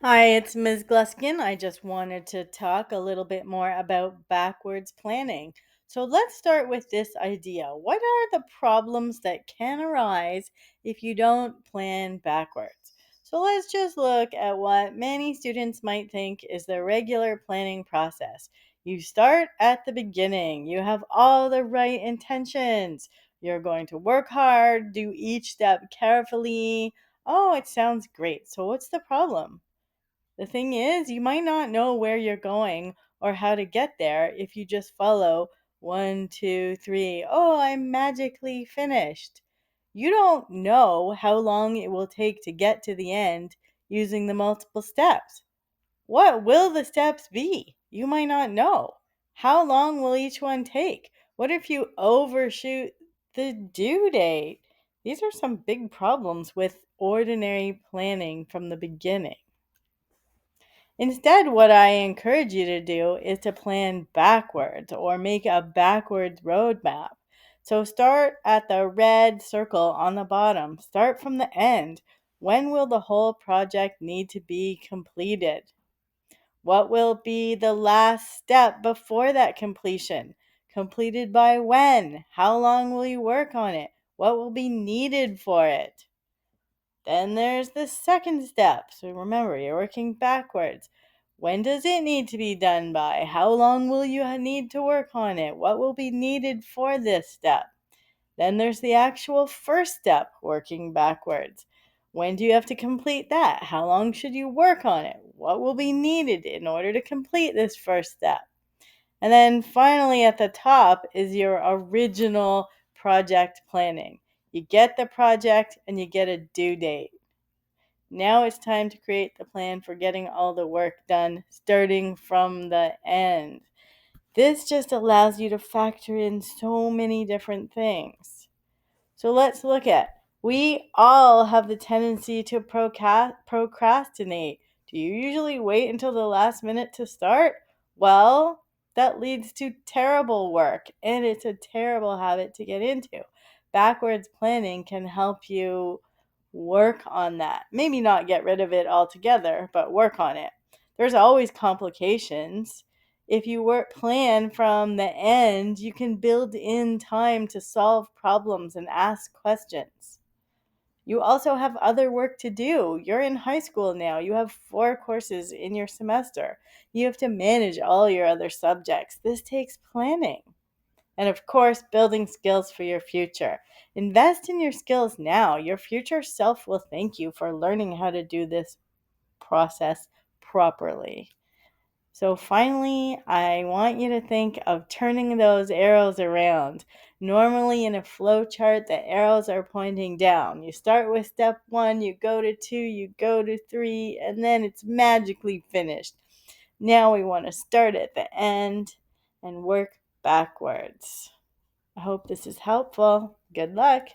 Hi, it's Ms. Gluskin. I just wanted to talk a little bit more about backwards planning. So let's start with this idea. What are the problems that can arise if you don't plan backwards? So let's just look at what many students might think is the regular planning process. You start at the beginning, you have all the right intentions. You're going to work hard, do each step carefully. Oh, it sounds great. So, what's the problem? The thing is, you might not know where you're going or how to get there if you just follow one, two, three. Oh, I'm magically finished. You don't know how long it will take to get to the end using the multiple steps. What will the steps be? You might not know. How long will each one take? What if you overshoot the due date? These are some big problems with ordinary planning from the beginning. Instead, what I encourage you to do is to plan backwards or make a backwards roadmap. So start at the red circle on the bottom. Start from the end. When will the whole project need to be completed? What will be the last step before that completion? Completed by when? How long will you work on it? What will be needed for it? Then there's the second step. So remember, you're working backwards. When does it need to be done by? How long will you need to work on it? What will be needed for this step? Then there's the actual first step, working backwards. When do you have to complete that? How long should you work on it? What will be needed in order to complete this first step? And then finally, at the top is your original project planning. You get the project and you get a due date. Now it's time to create the plan for getting all the work done, starting from the end. This just allows you to factor in so many different things. So let's look at. We all have the tendency to procrastinate. Do you usually wait until the last minute to start? Well, that leads to terrible work, and it's a terrible habit to get into. Backwards planning can help you work on that. Maybe not get rid of it altogether, but work on it. There's always complications. If you work plan from the end, you can build in time to solve problems and ask questions. You also have other work to do. You're in high school now. You have 4 courses in your semester. You have to manage all your other subjects. This takes planning. And of course, building skills for your future. Invest in your skills now. Your future self will thank you for learning how to do this process properly. So finally, I want you to think of turning those arrows around. Normally in a flow chart, the arrows are pointing down. You start with step 1, you go to 2, you go to 3, and then it's magically finished. Now we want to start at the end and work backwards. I hope this is helpful. Good luck.